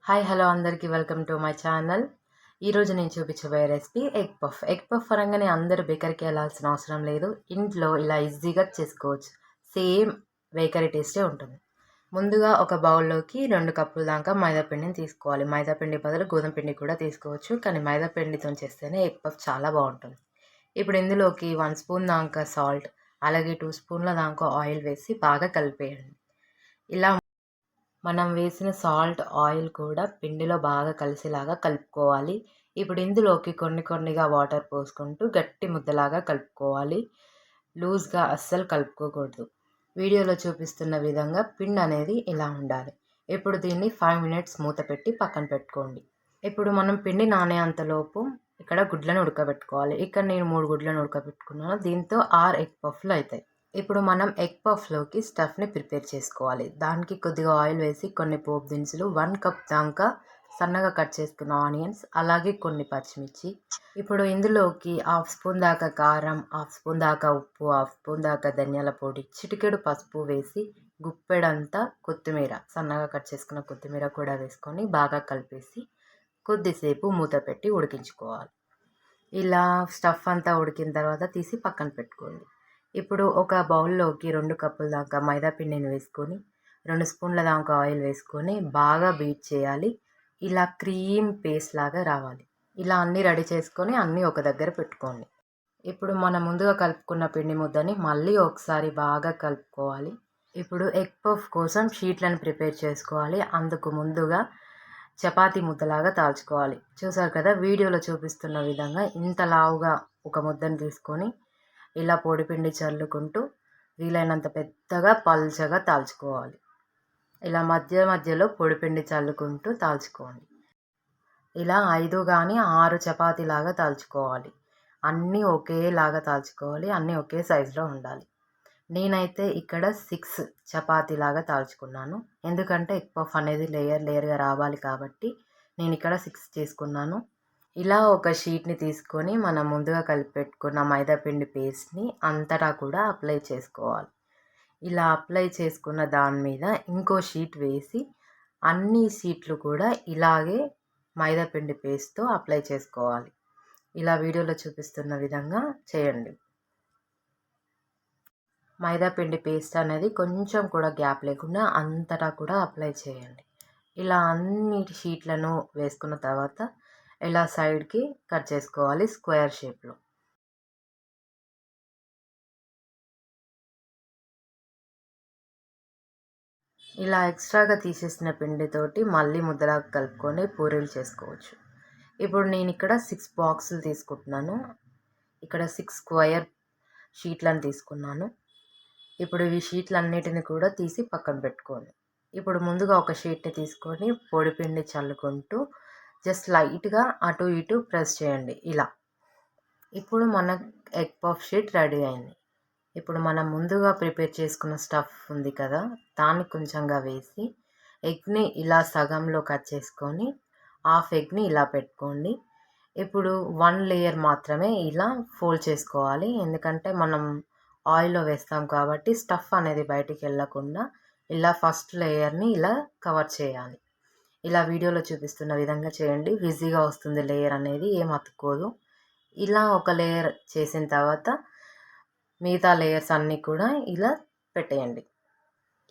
Hi hello అందరికీ welcome to my channel. ఈరోజు నేను చూపించబోయే recipe egg puff. Egg puff అనగానే అందరూ బేకరీకి వెళ్ళాల్సిన అవసరం లేదు. ఇంట్లో ఇలా ఈజీగా చేసుకోవచ్చు. సేమ్ బేకరీ టేస్టే ఉంటుంది. ముందుగా ఒక బౌల్లోకి 2 కప్పుల దాకా మైదా పిండిని తీసుకోవాలి. మైదా పిండి బదులు గోధుమ పిండి కూడా తీసుకోవచ్చు, కానీ మైదా పిండితో చేస్తేనే ఎగ్ పఫ్ చాలా బాగుంటుంది. ఇప్పుడు ఇందులోకి 1 స్పూన్ దాకా సాల్ట్, అలాగే 2 స్పూన్ల దాకా ఆయిల్ వేసి బాగా కలిపేయండి. ఇలా మనం వేసిన సాల్ట్, ఆయిల్ కూడా పిండిలో బాగా కలిసేలాగా కలుపుకోవాలి. ఇప్పుడు ఇందులోకి కొన్నిగా వాటర్ పోసుకుంటూ గట్టి ముద్దలాగా కలుపుకోవాలి. లూజ్గా అస్సలు కలుపుకోకూడదు. వీడియోలో చూపిస్తున్న విధంగా పిండి అనేది ఇలా ఉండాలి. ఇప్పుడు దీన్ని 5 మినిట్స్ మూత పెట్టి పక్కన పెట్టుకోండి. ఇప్పుడు మనం పిండి నానేంతలోపు ఇక్కడ గుడ్లను ఉడకబెట్టుకోవాలి. ఇక్కడ నేను 3 గుడ్లను ఉడకబెట్టుకున్నాను. దీంతో 6 ఎగ్ పఫ్లు అవుతాయి. ఇప్పుడు మనం ఎగ్ పఫ్లోకి స్టఫ్ని ప్రిపేర్ చేసుకోవాలి. దానికి కొద్దిగా ఆయిల్ వేసి కొన్ని పోపు దినుసులు, 1 కప్ దాకా సన్నగా కట్ చేసుకున్న ఆనియన్స్, అలాగే కొన్ని పచ్చిమిర్చి. ఇప్పుడు ఇందులోకి 1/2 స్పూన్ దాకా కారం, 1/2 స్పూన్ దాకా ఉప్పు, 1/2 స్పూన్ దాకా ధనియాల పొడి, చిటికెడు పసుపు వేసి గుప్పెడంతా కొత్తిమీర, సన్నగా కట్ చేసుకున్న కొత్తిమీర కూడా వేసుకొని బాగా కలిపేసి కొద్దిసేపు మూత పెట్టి ఉడికించుకోవాలి. ఇలా స్టఫ్ అంతా ఉడికిన తర్వాత తీసి పక్కన పెట్టుకోండి. ఇప్పుడు ఒక బౌల్లోకి 2 కప్పుల దాకా మైదా పిండిని వేసుకొని 2 స్పూన్ల దాకా ఆయిల్ వేసుకొని బాగా బీట్ చేయాలి. ఇలా క్రీమ్ పేస్ట్ లాగా రావాలి. ఇలా అన్నీ రెడీ చేసుకొని అన్నీ ఒక దగ్గర పెట్టుకోండి. ఇప్పుడు మనం ముందుగా కలుపుకున్న పిండి ముద్దని మళ్ళీ ఒకసారి బాగా కలుపుకోవాలి. ఇప్పుడు ఎగ్ పఫ్ కోసం షీట్లను ప్రిపేర్ చేసుకోవాలి. అందుకు ముందుగా చపాతీ ముద్దలాగా తాల్చుకోవాలి. చూసారు కదా, వీడియోలో చూపిస్తున్న విధంగా ఇంత లావుగా ఒక ముద్దను తీసుకొని ఇలా పొడిపిండి చల్లుకుంటూ వీలైనంత పెద్దగా పల్చగా తాల్చుకోవాలి. ఇలా మధ్యలో పొడిపిండి చల్లుకుంటూ తాల్చుకోండి. ఇలా 5 కానీ 6 చపాతీలాగా తాల్చుకోవాలి. అన్నీ ఒకేలాగా తాల్చుకోవాలి. అన్నీ ఒకే సైజులో ఉండాలి. నేనైతే ఇక్కడ 6 చపాతీలాగా తాల్చుకున్నాను. ఎందుకంటే ఎగ్ పఫ్ అనేది లేయర్గా రావాలి కాబట్టి నేను ఇక్కడ 6 చేసుకున్నాను. ఇలా ఒక షీట్ని తీసుకొని మనం ముందుగా కలిపి పెట్టుకున్న మైదాపిండి పేస్ట్ని అంతటా కూడా అప్లై చేసుకోవాలి. ఇలా అప్లై చేసుకున్న దాని మీద ఇంకో షీట్ వేసి అన్ని షీట్లు కూడా ఇలాగే మైదాపిండి పేస్ట్తో అప్లై చేసుకోవాలి. ఇలా వీడియోలో చూపిస్తున్న విధంగా చేయండి. మైదాపిండి పేస్ట్ అనేది కొంచెం కూడా గ్యాప్ లేకుండా అంతటా కూడా అప్లై చేయండి. ఇలా అన్ని షీట్లను వేసుకున్న తర్వాత ఇలా సైడ్కి కట్ చేసుకోవాలి స్క్వేర్ షేప్లో. ఇలా ఎక్స్ట్రాగా తీసేసిన పిండితోటి మళ్ళీ ముద్దలాగా కలుపుకొని పూరీలు చేసుకోవచ్చు. ఇప్పుడు నేను ఇక్కడ 6 బాక్సులు తీసుకుంటున్నాను. ఇక్కడ 6 స్క్వేర్ షీట్లను తీసుకున్నాను. ఇప్పుడు ఈ షీట్లన్నిటిని కూడా తీసి పక్కన పెట్టుకోండి. ఇప్పుడు ముందుగా ఒక షీట్ని తీసుకొని పొడిపిండి చల్లుకుంటూ జస్ట్ లైట్గా అటు ఇటు ప్రెస్ చేయండి ఇలా. ఇప్పుడు మన ఎగ్ పఫ్ షీట్ రెడీ అయింది. ఇప్పుడు మనం ముందుగా ప్రిపేర్ చేసుకున్న స్టఫ్ ఉంది కదా, దాన్ని కొంచెంగా వేసి ఎగ్ని ఇలా సగంలో కట్ చేసుకొని హాఫ్ ఎగ్ని ఇలా పెట్టుకోండి. ఇప్పుడు 1 లేయర్ మాత్రమే ఇలా ఫోల్డ్ చేసుకోవాలి. ఎందుకంటే మనం ఆయిల్లో వేస్తాం కాబట్టి స్టఫ్ అనేది బయటికి వెళ్ళకుండా ఇలా ఫస్ట్ లేయర్ని ఇలా కవర్ చేయాలి. ఇలా వీడియోలో చూపిస్తున్న విధంగా చేయండి. ఈజీగా వస్తుంది. లేయర్ అనేది ఏం అతుక్కోదు. ఇలా ఒక లేయర్ చేసిన తర్వాత మిగతా లేయర్స్ అన్నీ కూడా ఇలా పెట్టేయండి.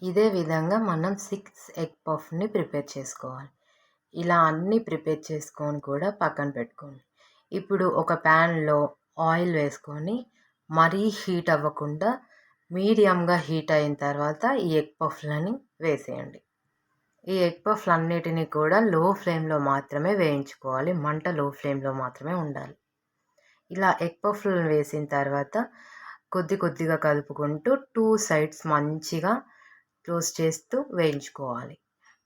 ఇదే విధంగా మనం 6 ఎగ్ పఫ్ని ప్రిపేర్ చేసుకోవాలి. ఇలా అన్నీ ప్రిపేర్ చేసుకొని కూడా పక్కన పెట్టుకోండి. ఇప్పుడు ఒక ప్యాన్లో ఆయిల్ వేసుకొని మరీ హీట్ అవ్వకుండా మీడియంగా హీట్ అయిన తర్వాత ఈ ఎగ్ పఫ్లని వేసేయండి. ఈ ఎగ్ పఫ్లన్నిటినీ కూడా లో ఫ్లేమ్లో మాత్రమే వేయించుకోవాలి. మంట లో ఫ్లేమ్లో మాత్రమే ఉండాలి. ఇలా ఎగ్ పఫ్లను వేసిన తర్వాత కొద్దిగా కలుపుకుంటూ 2 సైడ్స్ మంచిగా టోస్ట్ చేస్తూ వేయించుకోవాలి.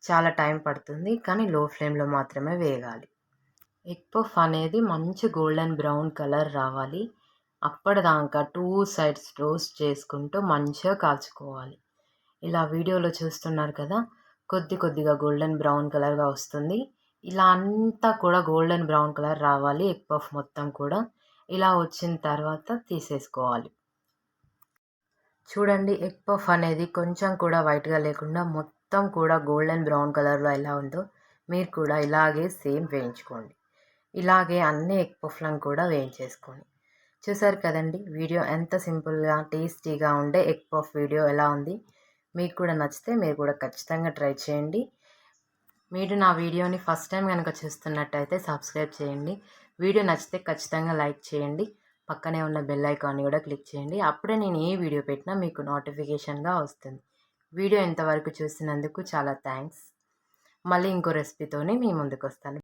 చాలా టైం పడుతుంది, కానీ లో ఫ్లేమ్లో మాత్రమే వేగాలి. ఎగ్ పఫ్ అనేది మంచి గోల్డెన్ బ్రౌన్ కలర్ రావాలి. అప్పటిదాకా 2 సైడ్స్ టోస్ట్ చేసుకుంటూ మంచిగా కాల్చుకోవాలి. ఇలా వీడియోలో చూస్తున్నారు కదా, కొద్దిగా గోల్డెన్ బ్రౌన్ కలర్గా వస్తుంది. ఇలా అంతా కూడా గోల్డెన్ బ్రౌన్ కలర్ రావాలి. ఎగ్ పఫ్ మొత్తం కూడా ఇలా వచ్చిన తర్వాత తీసేసుకోవాలి. చూడండి, ఎగ్ పఫ్ అనేది కొంచెం కూడా వైట్గా లేకుండా మొత్తం కూడా గోల్డెన్ బ్రౌన్ కలర్లో ఎలా ఉందో. మీరు కూడా ఇలాగే సేమ్ వేయించుకోండి. ఇలాగే అన్ని ఎగ్ పఫ్లను కూడా వేయించేసుకోండి. చూసారు కదండి వీడియో ఎంత సింపుల్గా టేస్టీగా ఉండే ఎగ్ పఫ్ వీడియో ఎలా ఉంది. మీకు కూడా నచ్చితే మీరు కూడా ఖచ్చితంగా ట్రై చేయండి. మీరు నా వీడియోని ఫస్ట్ టైం కనుక చూస్తున్నట్టయితే సబ్స్క్రైబ్ చేయండి. వీడియో నచ్చితే ఖచ్చితంగా లైక్ చేయండి. పక్కనే ఉన్న బెల్ ఐకాన్ని కూడా క్లిక్ చేయండి. అప్పుడే నేను ఏ వీడియో పెట్టినా మీకు నోటిఫికేషన్గా వస్తుంది. వీడియో ఇంతవరకు చూసినందుకు చాలా థ్యాంక్స్. మళ్ళీ ఇంకో రెసిపీతోనే మీ ముందుకు వస్తాను.